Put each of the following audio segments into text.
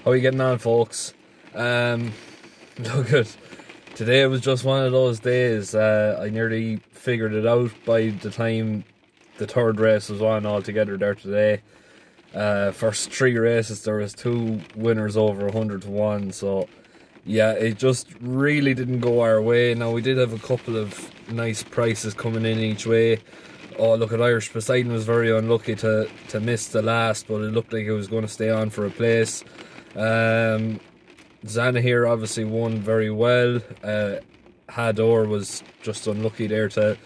How are you getting on, folks? Look at today was just one of those days. I nearly figured it out by the time the third race was on altogether there today. First three races there was two winners over 100 to 1, so yeah, it just really didn't go our way. Now we did have a couple of nice prices coming in each way. Oh, look at Irish Poseidon was very unlucky to miss the last, but it looked like it was going to stay on for a place. Zana here obviously won very well. Hador was just unlucky there to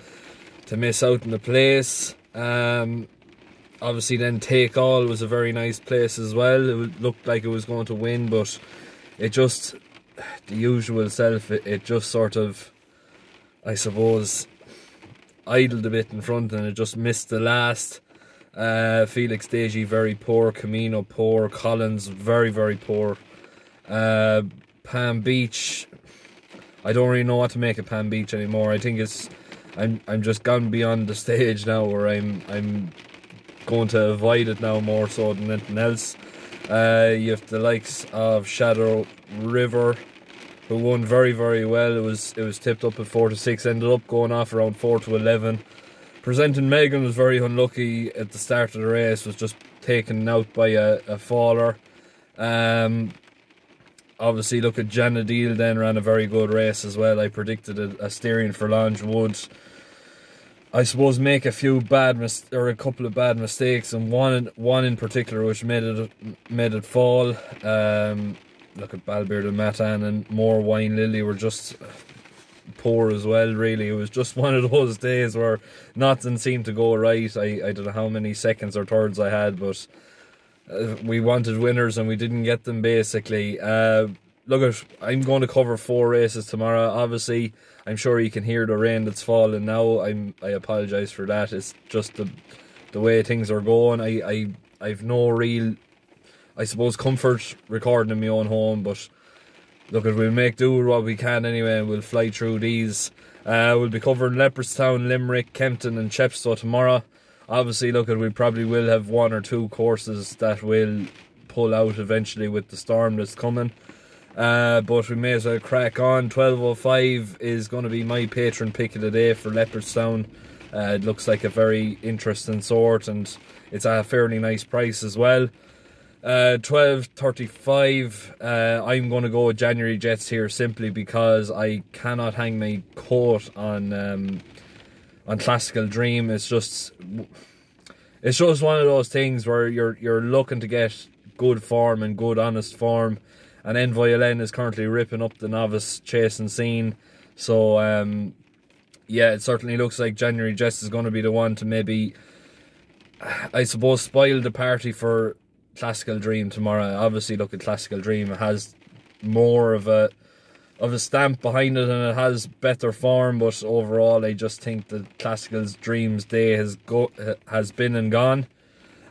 miss out in the place. Obviously then Take All was a very nice place as well. It looked like it was going to win, but it just, the usual self, it just sort of, I suppose, idled a bit in front and it just missed the last. Felix Deji very poor, Camino poor, Collins very poor. Palm Beach, I don't really know what to make of Palm Beach anymore. I think it's, I'm just gone beyond the stage now where I'm going to avoid it now more so than anything else. You have the likes of Shadow River, who won very well. It was tipped up at 4 to 6, ended up going off around 4 to 11. Presenting Megan was very unlucky at the start of the race, was just taken out by a faller. Obviously, look at Janadil then ran a very good race as well. I predicted a steering for Lange would, I suppose, make a couple of bad mistakes, and one in particular which made it fall. Look at Balbeard and Matan and More Wine Lily were just poor as well, really. It was just one of those days where nothing seemed to go right. I don't know how many seconds or thirds I had, but we wanted winners and we didn't get them, basically. Look, I'm going to cover 4 races tomorrow. Obviously, I'm sure you can hear the rain that's falling now. I apologise for that. It's just the way things are going. I've no real, I suppose, comfort recording in my own home, but look, we'll make do with what we can anyway, and we'll fly through these. We'll be covering Leopardstown, Limerick, Kempton and Chepstow tomorrow. Obviously, look, we probably will have 1 or 2 courses that will pull out eventually with the storm that's coming. But we may as well crack on. 12:05 is going to be my patron pick of the day for Leopardstown. It looks like a very interesting sort, and it's at a fairly nice price as well. 12:35, I'm going to go with January Jets here simply because I cannot hang my coat on Classical Dream. It's just one of those things where you're looking to get good form and good honest form, and Envoyelen is currently ripping up the novice chasing scene. So yeah, it certainly looks like January Jets is going to be the one to maybe, I suppose, spoil the party for Classical Dream tomorrow. Obviously, look at Classical Dream. It has more of a stamp behind it and it has better form, but overall I just think that Classical Dream's day has been and gone.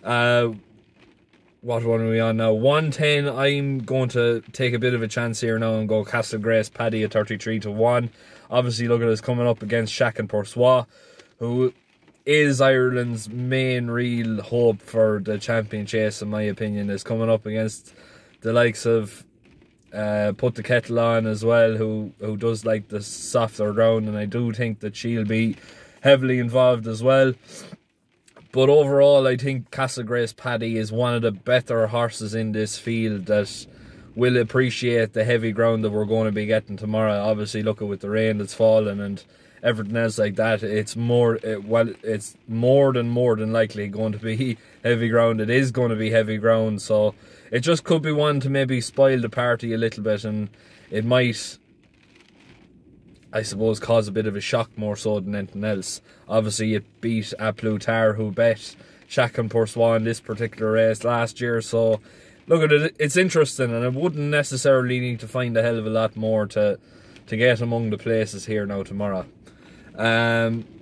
What one are we on now? 110. I'm going to take a bit of a chance here now and go Castle Grace Paddy at 33 to 1. Obviously, look at us coming up against Shack and Poursois, who is Ireland's main real hope for the champion chase, in my opinion. Is coming up against the likes of Put the Kettle On as well, who does like the softer ground, and I do think that she'll be heavily involved as well. But overall, I think Castle Grace Paddy is one of the better horses in this field that will appreciate the heavy ground that we're going to be getting tomorrow. Obviously, look at with the rain that's fallen and everything else like that, it's more than likely going to be heavy ground. It is going to be heavy ground, so it just could be one to maybe spoil the party a little bit, and it might, I suppose, cause a bit of a shock more so than anything else. Obviously, it beat A Plutar, who bet Shack and Poursois in this particular race last year, so look at it, it's interesting, and I wouldn't necessarily need to find a hell of a lot more to get among the places here now tomorrow.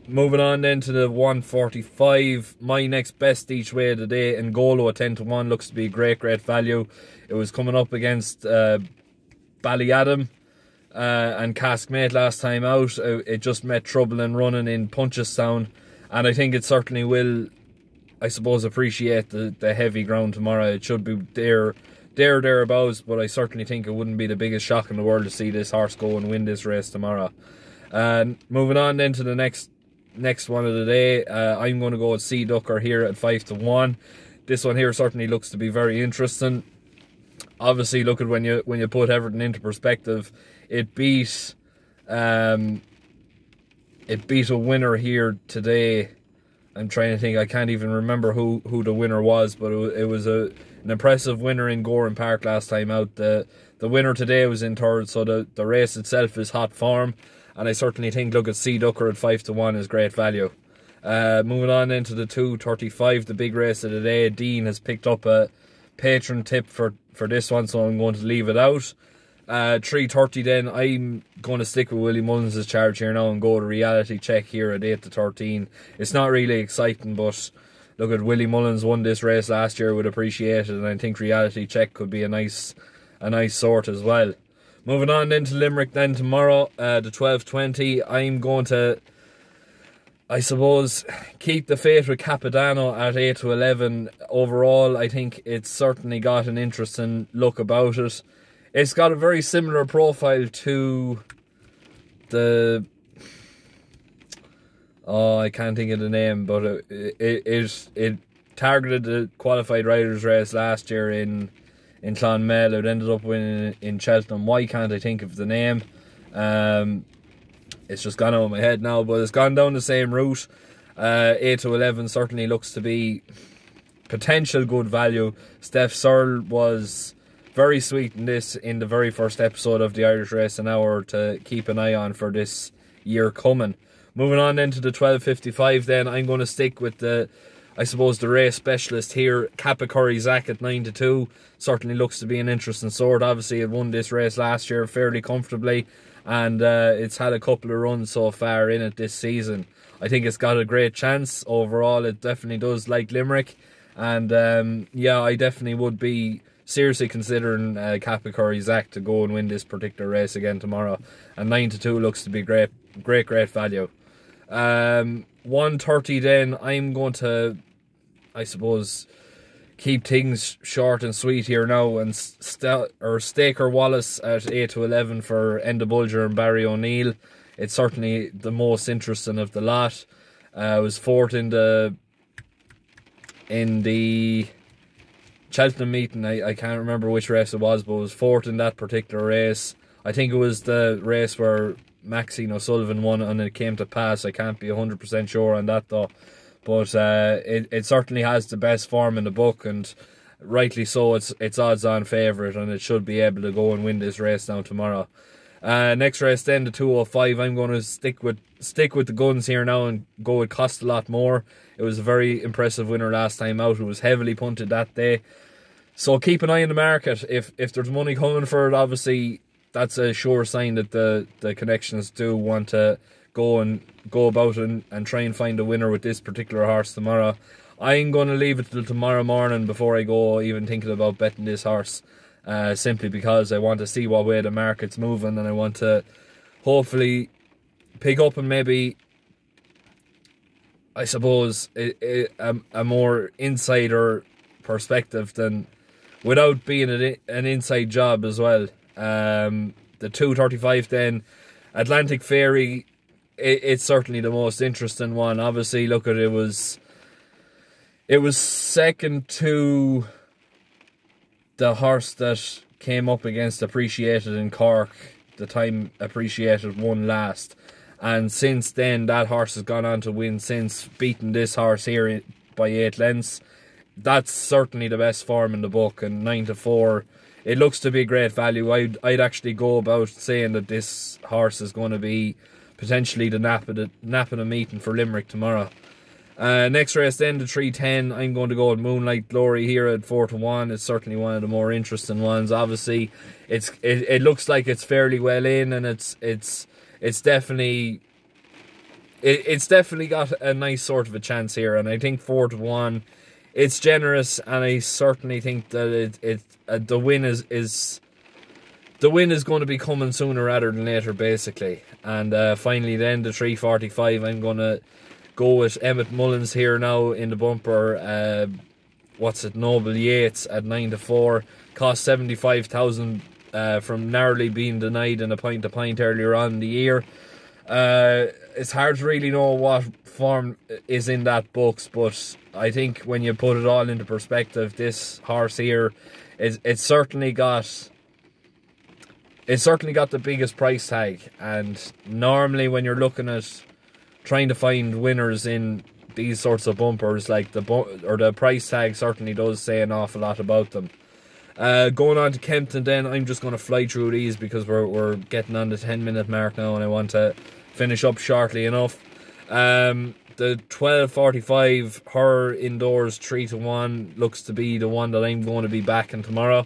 Moving on then to the 145, my next best each way of the day, Ngolo at 10 to 1 looks to be great value. It was coming up against Ballyadam and Caskmate last time out. It just met trouble in running in Punchestown, and I think it certainly will, I suppose, appreciate the heavy ground tomorrow. It should be there thereabouts, but I certainly think it wouldn't be the biggest shock in the world to see this horse go and win this race tomorrow. And moving on then to the next one of the day, I'm going to go with Sea Ducker here at 5-1. This one here certainly looks to be very interesting. Obviously, look at when you put everything into perspective, it beat a winner here today. I'm trying to think. I can't even remember who the winner was, but it was an impressive winner in Goran Park last time out. The winner today was in third, so the race itself is hot form, and I certainly think, look at Sea Ducker at 5-1 is great value. Moving on into the 2:35, the big race of the day. Dean has picked up a patron tip for this one, so I'm going to leave it out. 3:30 then, I'm going to stick with Willie Mullins' charge here now and go to Reality Check here at 8-13. It's not really exciting, but look at Willie Mullins won this race last year, would appreciate it, and I think Reality Check could be a nice sort as well. Moving on then to Limerick then tomorrow, the 12:20. I'm going to, I suppose, keep the faith with Capodanno at 8-11. Overall, I think it's certainly got an interesting look about it. It's got a very similar profile to the... Oh, I can't think of the name, but it targeted the qualified riders race last year in Clonmel. It ended up winning in Cheltenham. Why can't I think of the name? It's just gone out of my head now, but it's gone down the same route. 8-11 certainly looks to be potential good value. Steph Searle was very sweet in this in the very first episode of the Irish Race, an hour to keep an eye on for this year coming. Moving on then to the 12:55 then, I'm going to stick with the race specialist here, Capicurry Zach at 9-2. Certainly looks to be an interesting sort. Obviously it won this race last year fairly comfortably, and it's had a couple of runs so far in it this season. I think it's got a great chance overall. It definitely does, like Limerick, and yeah, I definitely would be seriously considering Capicurry Zach to go and win this particular race again tomorrow. And 9-2 looks to be great value. 1:30 then, I'm going to, I suppose, keep things short and sweet here now and Staker Wallace at 8-11 for Enda Bulger and Barry O'Neill. It's certainly the most interesting of the lot. It was fourth in the Cheltenham meeting. I can't remember which race it was, but it was fourth in that particular race. I think it was the race where Maxine O'Sullivan won and it came to pass. I can't be 100% sure on that though. But it certainly has the best form in the book, and rightly so. It's odds-on favourite, and it should be able to go and win this race now tomorrow. Next race then, the 2:05. I'm going to stick with the guns here now and go with Cost a Lot More. It was a very impressive winner last time out. It was heavily punted that day, so keep an eye on the market. If there's money coming for it, obviously that's a sure sign that the connections do want to go about and try and find a winner with this particular horse tomorrow. I'm going to leave it till tomorrow morning before I go even thinking about betting this horse, simply because I want to see what way the market's moving, and I want to hopefully pick up and maybe, I suppose, a more insider perspective than without being an inside job as well. The 2:35 then, Atlantic Fairy. It's certainly the most interesting one. Obviously, look at it was second to the horse that came up against Appreciated in Cork, the time Appreciated won last. And since then, that horse has gone on to win since, beating this horse here by 8 lengths. That's certainly the best form in the book, and 9-4. It looks to be great value. I'd actually go about saying that this horse is going to be potentially the nap of the meeting for Limerick tomorrow. Next race then, the 3:10. I'm going to go with Moonlight Glory here at 4-1. It's certainly one of the more interesting ones. Obviously, it looks like it's fairly well in, and it's definitely got a nice sort of a chance here. And I think 4-1, it's generous, and I certainly think that the win is going to be coming sooner rather than later, basically. And finally then, the 3:45, I'm going to go with Emmett Mullins here now in the bumper. Noble Yates at 9-4. Cost 75,000 from narrowly being denied in a point-to-point earlier on in the year. It's hard to really know what form is in that books, but I think when you put it all into perspective, this horse here it's certainly got the biggest price tag. And normally when you're looking at trying to find winners in these sorts of bumpers, like the price tag certainly does say an awful lot about them. Going on to Kempton then, I'm just going to fly through these because we're getting on the 10-minute mark now and I want to finish up shortly enough. The 12.45 her indoors 3-1 looks to be the one that I'm going to be backing tomorrow.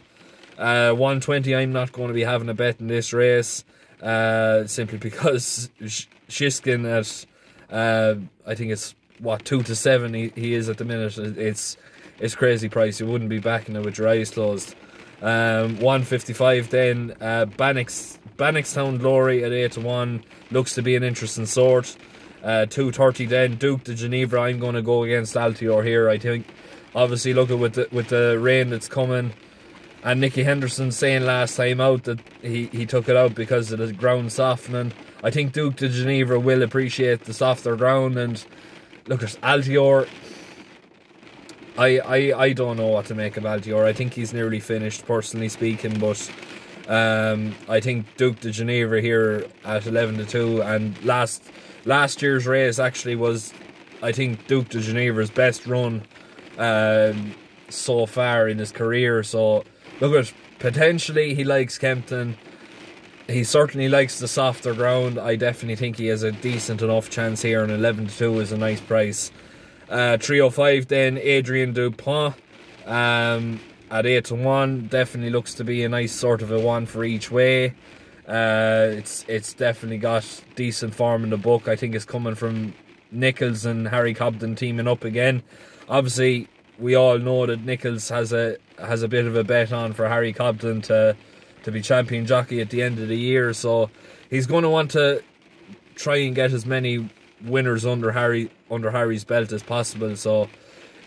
120 I'm not going to be having a bet in this race, simply because Shiskin at I think it's 2-7 he is at the minute. It's crazy price. You wouldn't be backing it with your eyes closed. 155 then, Bannockstown Glory at 8-1 looks to be an interesting sort. 230 then, Duke de Geneva. I'm going to go against Altior here. I think obviously look at with the rain that's coming, and Nicky Henderson saying last time out that he took it out because of the ground softening. I think Duke de Geneva will appreciate the softer ground. And look at Altior, I don't know what to make of Altior. I think he's nearly finished, personally speaking, but I think Duke de Geneva here at 11-2, and last year's race actually was, I think, Duke de Geneva's best run so far in his career. So look at, potentially he likes Kempton. He certainly likes the softer ground. I definitely think he has a decent enough chance here, and 11-2 is a nice price. 305 then, Adrian Dupont at 8-1 definitely looks to be a nice sort of a one for each way. It's definitely got decent form in the book. I think it's coming from Nichols and Harry Cobden teaming up again. Obviously we all know that Nichols has a bit of a bet on for Harry Cobden to be champion jockey at the end of the year, so he's going to want to try and get as many winners under Harry's belt as possible. So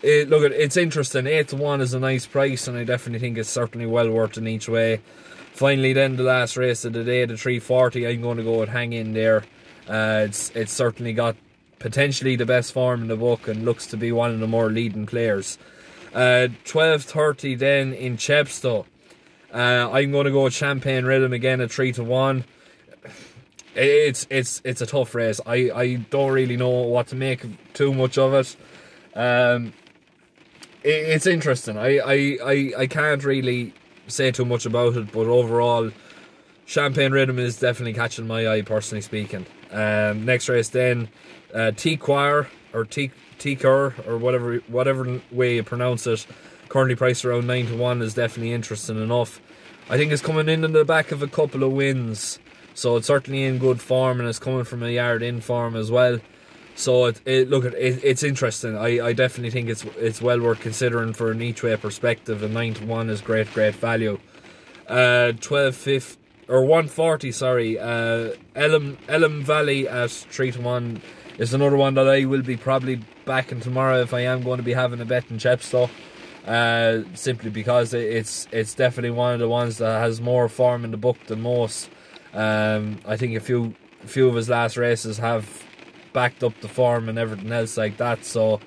it's interesting. 8-1 is a nice price, and I definitely think it's certainly well worth in each way. Finally then, the last race of the day, the 340, I'm going to go with Hang In there. It's certainly got potentially the best form in the book and looks to be one of the more leading players. 12.30 then in Chepstow, I'm going to go with Champagne Rhythm again at 3-1. It's a tough race. I don't really know what to make too much of it. It's interesting. I can't really say too much about it, but overall Champagne Rhythm is definitely catching my eye, personally speaking. Next race then, T-Quar or T-Cur or whatever way you pronounce it, currently priced around 9-1, is definitely interesting enough. I think it's coming in the back of a couple of wins, so it's certainly in good form, and it's coming from a yard in form as well. So it's interesting. I definitely think it's well worth considering for an each way perspective, and 9-1 is great value. 140, sorry. Elm Valley at 3-1 is another one that I will be probably backing tomorrow if I am going to be having a bet in Chepstow. Simply because it's definitely one of the ones that has more form in the book than most. I think a few of his last races have backed up the form and everything else like that. So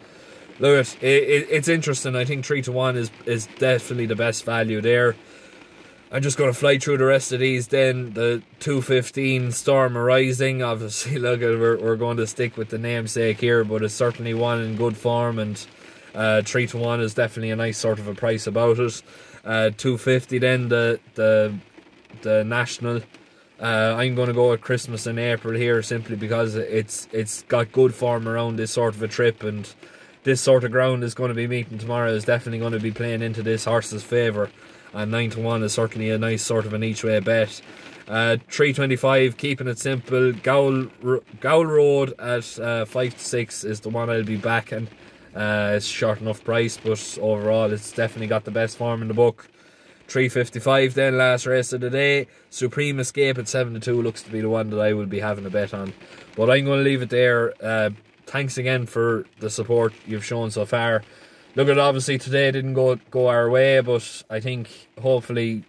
look, it's interesting. I think 3-1 is definitely the best value there. I'm just going to fly through the rest of these then. The 215 Storm Arising, obviously look, we're going to stick with the namesake here, but it's certainly one in good form, and 3-1 is definitely a nice sort of a price about it. 250 then, the National. I'm going to go with Christmas in April here, simply because it's got good form around this sort of a trip, and this sort of ground is going to be meeting tomorrow is definitely going to be playing into this horse's favour, and 9-1 is certainly a nice sort of an each way bet. 325, keeping it simple, Gowl Road at 5-6 is the one I'll be backing. It's short enough price, but overall it's definitely got the best form in the book. 355 then, last race of the day, Supreme Escape at 7-2 looks to be the one that I will be having a bet on, but I'm going to leave it there. Thanks again for the support you've shown so far. look at obviously today didn't go our way, but I think hopefully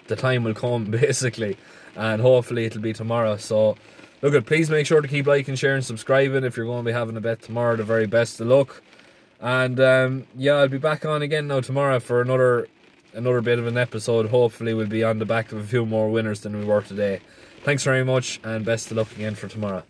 the time will come basically, and hopefully it'll be tomorrow. So look at, please make sure to keep liking, sharing, subscribing if you're going to be having a bet tomorrow. The very best of luck. And yeah, I'll be back on again now tomorrow for another bit of an episode. Hopefully we'll be on the back of a few more winners than we were today. Thanks very much, and best of luck again for tomorrow.